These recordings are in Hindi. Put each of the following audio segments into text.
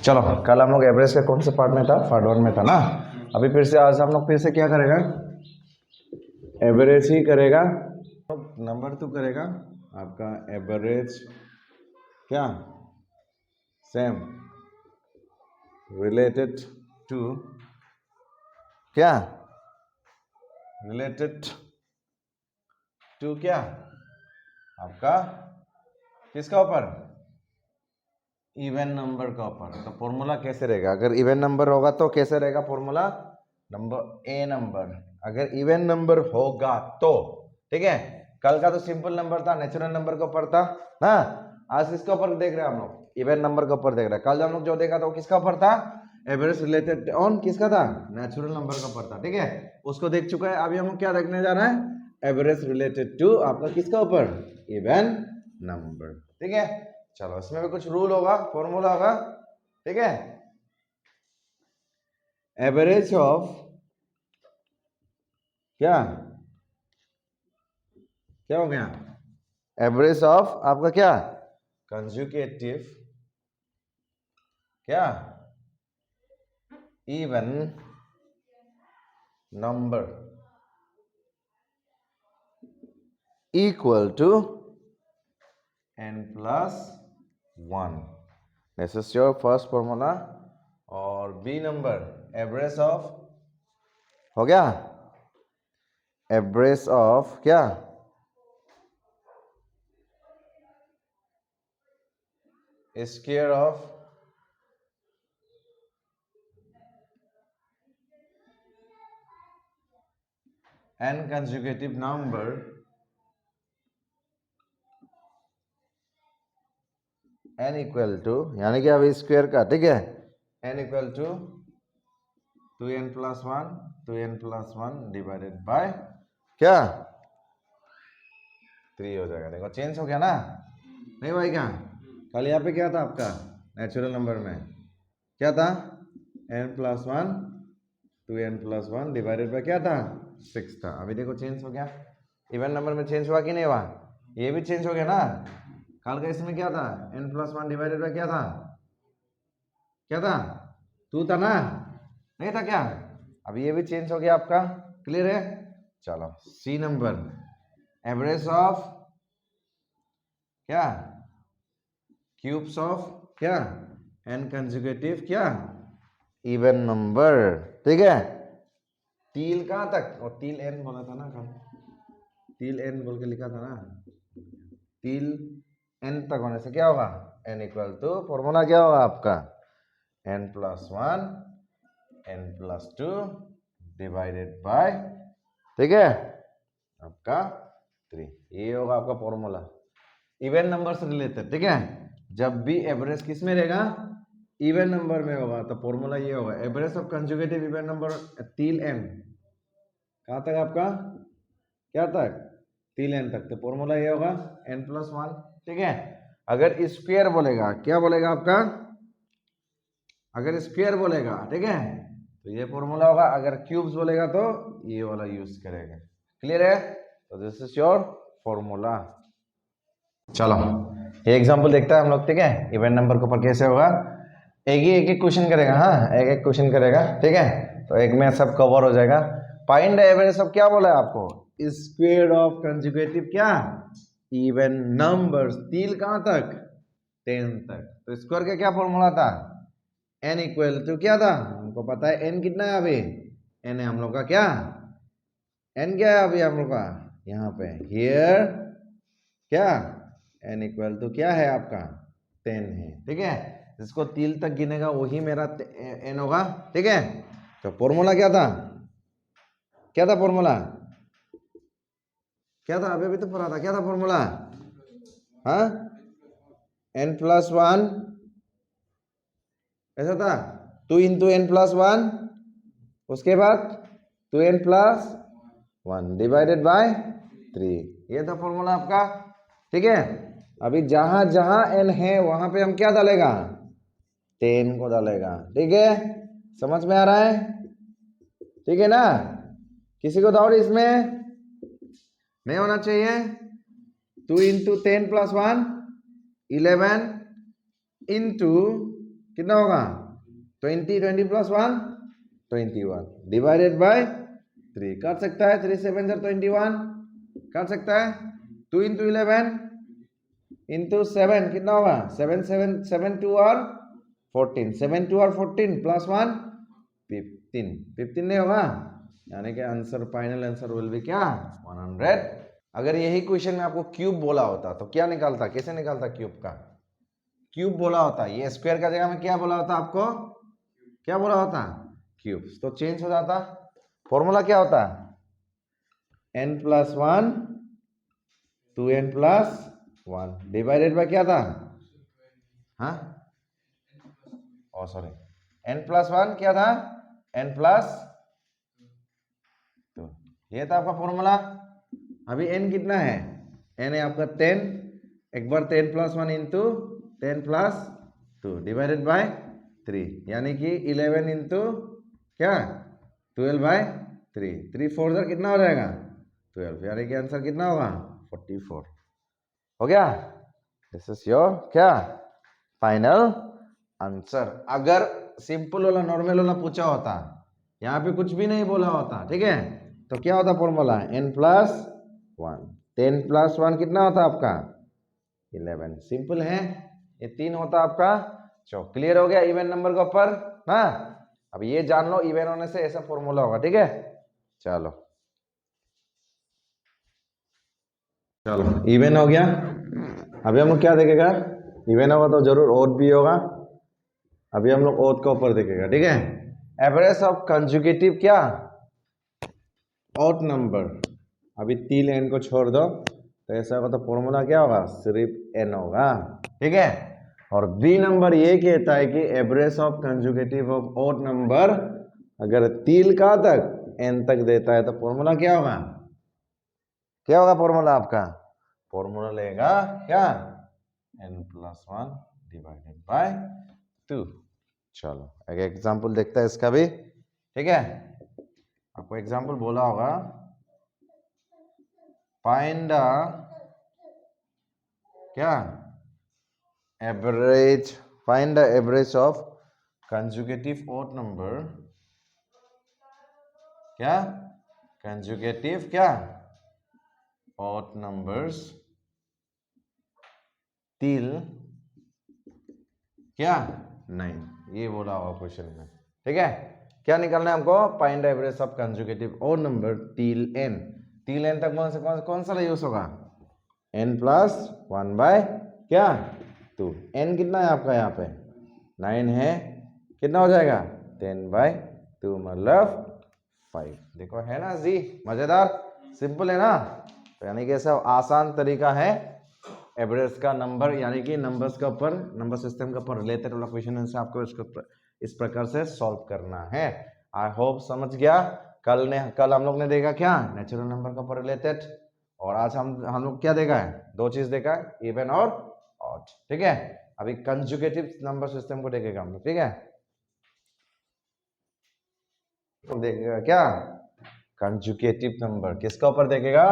चलो कल हम लोग एवरेज के कौन से पार्ट में था, पार्ट 1 में था ना। अभी फिर से आज हम लोग फिर से क्या करेगा, एवरेज ही करेगा। नंबर 2 करेगा आपका एवरेज, क्या सेम रिलेटेड टू, क्या रिलेटेड टू, क्या आपका किसका ऊपर, इवन नंबर का ऊपर। तो फॉर्मूला कैसे रहेगा, अगर इवन नंबर होगा तो कैसे रहेगा फॉर्मूला, नंबर ए नंबर, अगर इवन नंबर होगा तो, ठीक है। कल का तो सिंपल नंबर था, नेचुरल नंबर के ऊपर था ना। आज किसके ऊपर देख रहे हैं हम लोग, इवन नंबर के ऊपर देख रहे हैं। कल हम लोग जो देखा था वो किसका ऊपर था, एवरेज रिलेटेड ऑन किसका था, नेचुरल नंबर का ऊपर था, ठीक है। उसको देख चुका है। अभी हम लोग क्या देखने जा रहे हैं, एवरेज रिलेटेड टू आपका किसका ऊपर, इवन नंबर, ठीक है। चलो इसमें भी कुछ रूल होगा, फॉर्मूला होगा, ठीक है। एवरेज ऑफ, क्या क्या हो गया, एवरेज ऑफ आपका क्या, कंजुगेटिव, क्या even number equal to n+1, this is your first formula. और बी नंबर, एवरेज ऑफ हो गया, एवरेज ऑफ क्या, square of n conjugative number n equal to, यानी कि अभी स्क्वायर का, ठीक है, n equal to 2n+1 divided by क्या 3 हो जाएगा। देखो चेंज हो गया ना, नहीं भाई क्या, कल यहाँ पे क्या था आपका नेचुरल नंबर में, क्या था n+1 2n+1 डिवाइडेड बाय क्या था 6 था। अभी देखो चेंज हो गया, इवन नंबर में चेंज हुआ कि नहीं हुआ, ये भी चेंज हो गया ना। कल का इसमें क्या था, n+1 डिवाइडेड बाय क्या था, क्या था 2 था ना, नहीं था क्या। अब ये भी चेंज हो गया आपका, क्लियर है। चलो सी नंबर, एवरेज ऑफ क्या, क्यूब्स ऑफ क्या, n कंजुगेटिव क्या, इवन नंबर, ठीक है। तील कहां तक, और तील n बोला था ना कल, तील n बोल के लिखा था ना, तील n तक होने से क्या होगा, n इक्वल टू फॉर्मूला क्या होगा आपका n+1 n+2 डिवाइडेड बाय, ठीक है, आपका 3। ये होगा आपका फॉर्मूला इवन नंबर से रिलेटेड, ठीक है। जब भी एवरेज किस में रहेगा, इवन नंबर में होगा, तो फॉर्मूला ये होगा, average of conjugative even number तील n, कहां तक आपका, क्या तक, तील n तक, तो फॉर्मूला ये होगा n+1, ठीक है। अगर स्क्वायर बोलेगा, क्या बोलेगा आपका, अगर स्क्वायर बोलेगा, ठीक है, तो ये फॉर्मूला होगा। अगर क्यूब्स बोलेगा तो ये वाला यूज करेगा, क्लियर है। तो दिस इज योर फॉर्मूला। चलो ये एग्जांपल देखता है हम लोग, ठीक है, इवन नंबर के ऊपर कैसे होगा। एक एक क्वेश्चन करेगा, हाँ एक एक क्वेश्चन करेगा, ठीक है, तो एक में सब कवर हो जाएगा। फाइंड द एवरेज ऑफ, क्या बोला है आपको, स्क्वायर ऑफ कंजुगेटिव क्या, इवन नंबर्स, तील कहां तक 10 तक। तो स्क्वायर का क्या फॉर्मूला था, n इक्वल टू क्या था, हमको पता है n कितना है, अभी n है हम लोग का, क्या n क्या है अभी हम लोग का यहाँ पे, हियर क्या n इक्वल टू क्या है आपका 10 है, ठीक है। जिसको तील तक गिनेगा वही मेरा n होगा, ठीक है। तो फॉर्मूला क्या था, क्या था फॉर्मूला, क्या था, अभी तो पढ़ा था, क्या था फॉर्मूला, हाँ n+1 ऐसा था, 2 इंटू n+1, उसके बाद 2n+1 डिवाइडेड बाय 3, ये था फॉर्मूला आपका, ठीक है। अभी जहां जहां n है वहां पे हम क्या डालेगा, 10 को डालेगा, ठीक है। समझ में आ रहा है, ठीक है ना। किसी को डाउट इसमें नहीं होना चाहिए। 2 इंटू 10+1 11 इंटू कितना होगा 20, 20 प्लस 1 21 डिवाइडेड बाय 3 काट सकता है 3 7 21 काट सकता है 2 इंटू 11 इंटू 7 कितना होगा 7 7 7 2 और 14 7 2 और 14 प्लस 1 15 नहीं होगा यानी कि answer final answer will be क्या 100। अगर यही क्वेश्चन में आपको क्यूब बोला होता तो क्या निकालता कैसे निकालता क्यूब का क्यूब बोला होता ये स्क्वायर का जगह में क्या बोला होता आपको क्या बोला होता क्यूब तो चेंज हो जाता फॉर्मूला क्या होता n plus 1 2n plus 1 divided by क्या था हाँ ओ सॉरी n प्लस 1 क्या था n प्लस 2 ये था आपका फॉर्मूला अभी n कितना है n है आपका 10 एक बार 10 plus 1 into 10 plus 2 divided by 3 यानी कि 11 इंटू क्या 12 बाय 3 3 4 कितना हो जाएगा 12 यानी कि आंसर कितना होगा 44 हो गया दिस इज योर क्या फाइनल आंसर अगर सिंपल वाला नॉर्मल वाला पूछा होता यहाँ पे कुछ भी नहीं बोला होता ठीक है तो क्या होता फॉर्मूला n प्लस 1 10 प्लस 1 कितना होता आपका 11 सिंपल है ये 3 होता आपका क्लियर हो गया इवन नंबर के ऊपर ना अब ये जान लो इवन होने से ऐसा फॉर्मूला होगा ठीक है चलो चलो इवन हो गया अभी हम लोग क्या देखेगा इवन होगा तो जरूर ओड भी होगा अभी हम लोग ओड के ऊपर देखेगा ठीक है एवरेज ऑफ कंजुगेटिव क्या ऑड नंबर अभी 3 n को छोड़ दो तो ऐसा होगा तो फॉर्मूला क्या होगा सिर्फ n होगा ठीक है और बी नंबर ये कहता है कि average of conjugative of odd number अगर 3 का तक n तक देता है तो फॉर्मूला क्या होगा फॉर्मूला आपका फॉर्मूला लेगा क्या n प्लस 1 डिवाइडेड बाय 2 चलो एक एग्जांपल देखता है इसका भी ठीक है आपको एग्जांपल बोला होगा फाइंड क्या average find the average of conjugative odd number क्या कंजुगेटिव क्या ऑड नंबर्स टिल क्या 9 ये बोला होगा क्वेश्चन में ठीक है क्या निकालना है हमको find the average of conjugative odd number till n तक कौन सा यूज होगा n प्लस 1 बाय क्या 2 n कितना है आपका यहाँ पे 9 है कितना हो जाएगा 10 बाय 2 मतलब 5 देखो है ना जी मजेदार सिंपल है ना तो यानी कि ऐसा आसान तरीका है एवरेज का नंबर यानी कि नंबर्स का ऊपर नंबर सिस्टम के ऊपर रिलेटेड वाला क्वेश्चन से आपको इसको इस प्रकार से सॉल्व करना है आई होप समझ गया कल हम लोग ने देखा क्या नेचुरल नंबर के ऊपर रिलेटेड और आज हम लोग क्या देखा है 2 चीज देखा है इवन और ऑड ठीक है अभी कंजुगेटिव नंबर सिस्टम को देखेगा हम लोग ठीक है तो देखेगा क्या कंजुगेटिव नंबर किसका ऊपर देखेगा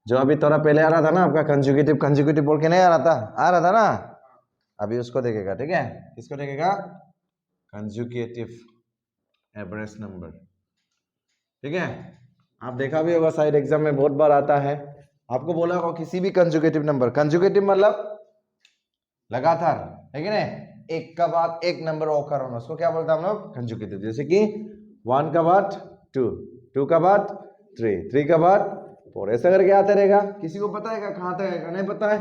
जो अभी थोड़ा पहले आ रहा था ना आपका कंजुगेटिव बोल के नहीं आ रहा था ना अभी उसको देखेगा ठीक है किसको देखेगा कंजुगेटिव एवरेज नंबर ठीक है आप देखा भी होगा शायद एग्जाम में बहुत बार आता है आपको बोला होगा किसी भी कंजुगेटिव नंबर कंजुगेटिव मतलब लगातार है कि नहीं एक का बाद एक नंबर ओकर होना उसको क्या बोलते हैं हम लोग कंजुगेटिव जैसे कि 1 का बाद 2 2 का बाद 3 3 का बाद 4 ऐसा करके आते रहेगा किसी को पता है कहाँ तक है नहीं पता है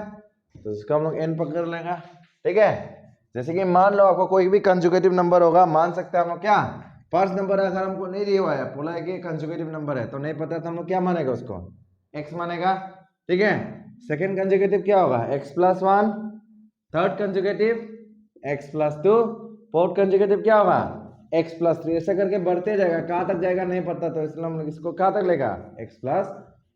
तो इसका हम लोग n पकड़ लेगा ठीक है जैसे कि मान लो आपको कोई भी कंजुगेटिव नंबर होगा मान सकते हैं हम लोग क्या फर्स्ट नंबर अगर हमको नहीं दिया हुआ है बोला है कि कंजुगेटिव नंबर है तो नहीं पता तो हम लोग क्या मानेगा उसको x मानेगा ठीक है सेकंड कंजुगेटिव क्या होगा x plus 1 third conjugative x plus 2 fourth conjugative क्या होगा x प्लस 3 ऐसा करके बढ़ते जाएगा कहाँ तक जाएगा नहीं पता तो इसलिए हम इसको कहाँ तक लेगा x प्लस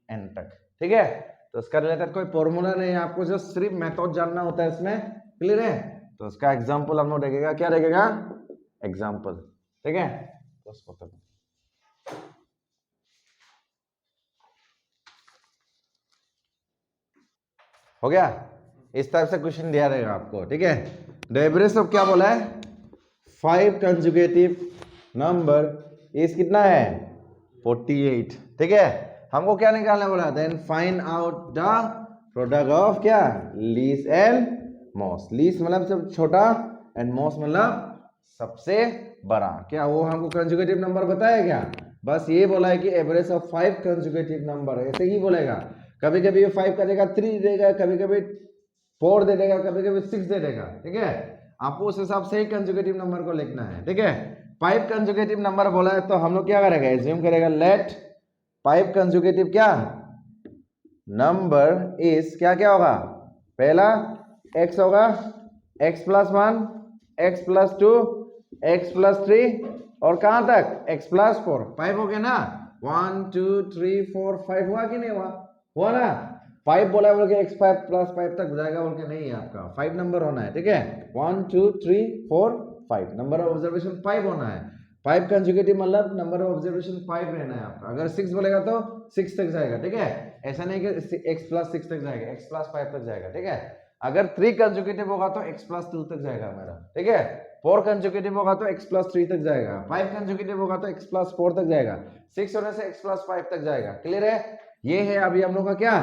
n तक ठीक है तो इसका रिलेटेड कोई फॉर्मूला नहीं है आपको जो सिर्फ मेथड जानना होता है इसमें क्लियर है तो उसका एग्जांपल हम लोग देखेगा क्या देखेगा एग्जांपल ठीक है तो उसको हो गया इस टाइप से क्वेश्चन दिया रहेगा आपको ठीक है द एवरेज ऑफ क्या बोला है 5 कंजुगेटिव नंबर इज कितना है 48। ठीक है, हमको क्या निकालना बोला, then find out the product of क्या लीस्ट एंड मोस्ट। लीस्ट मतलब सबसे छोटा एंड मोस्ट मतलब सबसे बड़ा। क्या वो हमको कंजुगेटिव नंबर बताया क्या? बस ये बोला है कि एवरेज ऑफ 5 कंजुगेटिव नंबर, ऐसे ही बोलेगा। कभी कभी ये 5 का देगा 3 देगा, कभी कभी 4 दे देगा, कभी कभी 6 दे देगा। ठीक है, आपको उस हिसाब से ही कंजुगेटिव नंबर को लिखना है। ठीक है, 5 कंजुगेटिव नंबर बोला है तो हम लोग क्या करेगा, एज्यूम करेगा लेट 5 कंजुगेटिव क्या नंबर इज क्या क्या होगा, पहला x होगा, x plus 1, x plus 2, x plus 3 और कहां तक x प्लस 4। 5 हो गया ना, 1 2 3 4 5 हुआ कि नहीं हुआ, हुआ ना। 5 बोला बोल के x5 प्लस 5 तक जाएगा बोल के नहीं है, आपका 5 नंबर होना है। ठीक है, 1 2 3 4 5 नंबर ऑफ ऑब्जर्वेशन 5 होना है। 5 कंजुगेटिव मतलब नंबर ऑफ ऑब्जर्वेशन 5 रहना है आपका। अगर 6 बोलेगा तो 6 तक जाएगा। ठीक है, ऐसा नहीं कि x प्लस 6 तक जाएगा, x प्लस 5 तक जाएगा। ठीक है, अगर 3 कंजुगेटिव होगा तो x प्लस 2 तक जाएगा मेरा। ठीक है, 4 कंजुगेटिव होगा तो x प्लस 3 तक जाएगा, 5 कंजुगेटिव होगा तो x प्लस 4 तक जाएगा, 6 होने से x प्लस 5 तक जाएगा। क्लियर है, ये है अभी हम लोग का क्या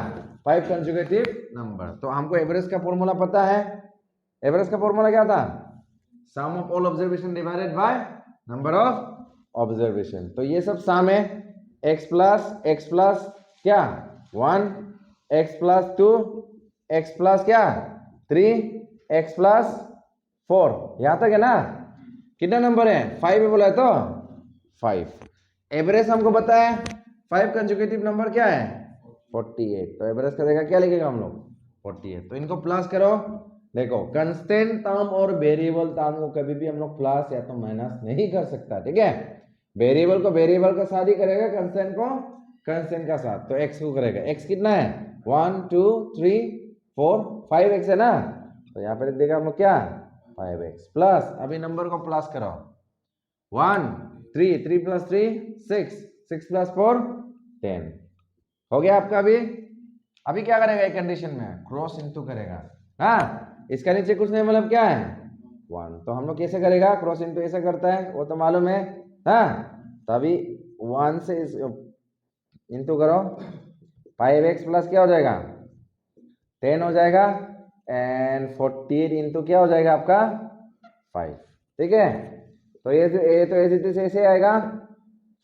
5 कंजुगेटिव नंबर। तो हमको एवरेज का फॉर्मूला पता है। एवरेज का फॉर्मूला क्या था, sum of all observation divided by number of observation. तो ये सब सम है, x प्लस क्या 1, x प्लस 2, x प्लस क्या 3, x प्लस 4, यहां तक है ना। कितना नंबर है 5 है बोला है तो 5। एवरेज हमको बताया 5 कंजुगेटिव नंबर क्या है 48। तो एवरेज का जगह क्या लिखेगा हम लोग 48। तो इनको प्लस करो। देखो कांस्टेंट टर्म और वेरिएबल टर्म को कभी भी हम लोग प्लस या तो माइनस नहीं कर सकता। ठीक है, वेरिएबल को वेरिएबल का साथ ही करेगा, कांस्टेंट को कांस्टेंट का साथ। तो x को करेगा, x कितना है 1 2 3 4 5x है ना। तो यहाँ पर देगा हम लोग क्या 5x प्लस, अभी नंबर को प्लस करो 1 3 3 प्लस 3 6 6 प्लस 4 10 हो गया आपका। अभी क्या करेगा एक कंडीशन में क्रॉस इनटू करेगा। हाँ, इसका नीचे कुछ नहीं मतलब क्या है 1। तो हम लोग कैसे करेगा, क्रॉस इनटू ऐसे करता है वो तो मालूम है। हाँ, तभी 1 से इनटू करो, 5x प्लस क्या हो जाएगा 10 हो जाएगा, एंड 48 इंटू क्या हो जाएगा आपका 5। ठीक है, तो ये तो ऐसे आएगा।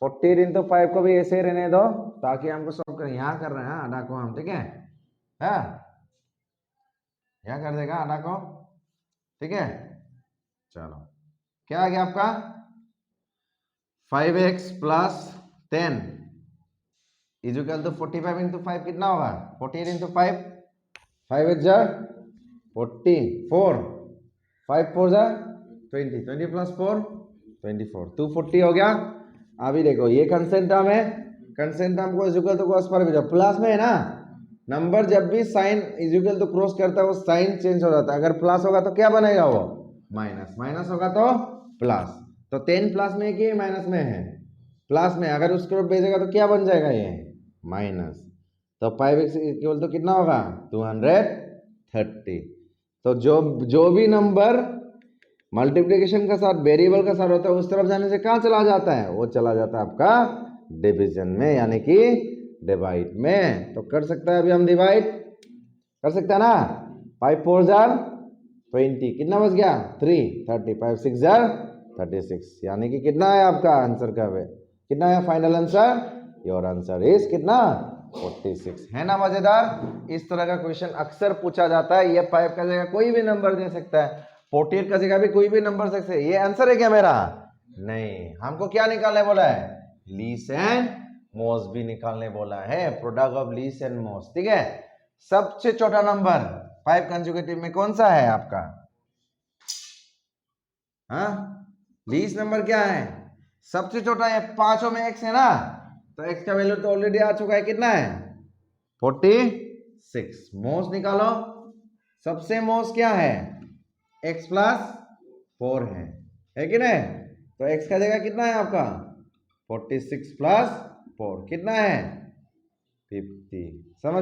48 इंटू 5 को भी ऐसे रहने दो ताकि हमको सॉल्व करें। यहाँ कर रहे हैं आधा को हम। ठीक है, हाँ यहाँ कर देगा आधा को। ठीक है, चलो क्या आ गया आपका 5x प्लस 10 इजुकल तो 45 इंटू 5 कितना होगा 48 इंटू 5, 5 जा 44, 5 4 जा 20, 20 प्लस 4 24, 240 हो गया। अभी देखो ये कंस्टेंट टर्म है, कंस्टेंट टर्म को इजुकल तो क्रॉस पर भेजो, प्लस में है ना। नंबर जब भी साइन इजुकल तो क्रॉस करता है वो साइन चेंज हो जाता है। अगर प्लस होगा तो क्या बनेगा वो माइनस, माइनस होगा तो प्लस। तो 10 प्लस में कि माइनस में है, प्लस में। अगर उसको भेजेगा तो क्या बन जाएगा ये माइनस। तो 5x इक्वल तो कितना होगा 230। तो जो भी नंबर मल्टीप्लिकेशन का साथ वेरिएबल का साथ होता है उस तरफ जाने से कहाँ चला जाता है, वो चला जाता है आपका डिवीजन में, यानी कि डिवाइड में। तो कर सकता है अभी हम डिवाइड कर सकते हैं ना। 5 4 जार 20, कितना बच गया 3 30, 5 6 जार 36, यानी कि कितना है आपका आंसर का वे कितना है final answer, your answer is कितना 46। है ना मजेदार। इस तरह का क्वेश्चन अक्सर पूछा जाता है। ये 5 का जगह कोई भी नंबर दे सकता है, 48 का जगह भी कोई भी नंबर दे सकता है। ये आंसर है क्या मेरा, नहीं। हमको क्या निकालने बोला है, लीस्ट एंड मोस्ट भी निकालने बोला है, product of least and most. ठीक है, सबसे छोटा नंबर 5 कंजुगेटिव में कौन सा है आपका, हाँ लीस्ट नंबर क्या है सबसे छोटा है, पांचों में x है ना। तो x का वैल्यू तो ऑलरेडी आ चुका है, कितना है 46। मोस्ट निकालो, सबसे मोस्ट क्या है x प्लस 4 है कि नहीं। तो x का जगह कितना है आपका 46 प्लस 4 कितना है 50। समझ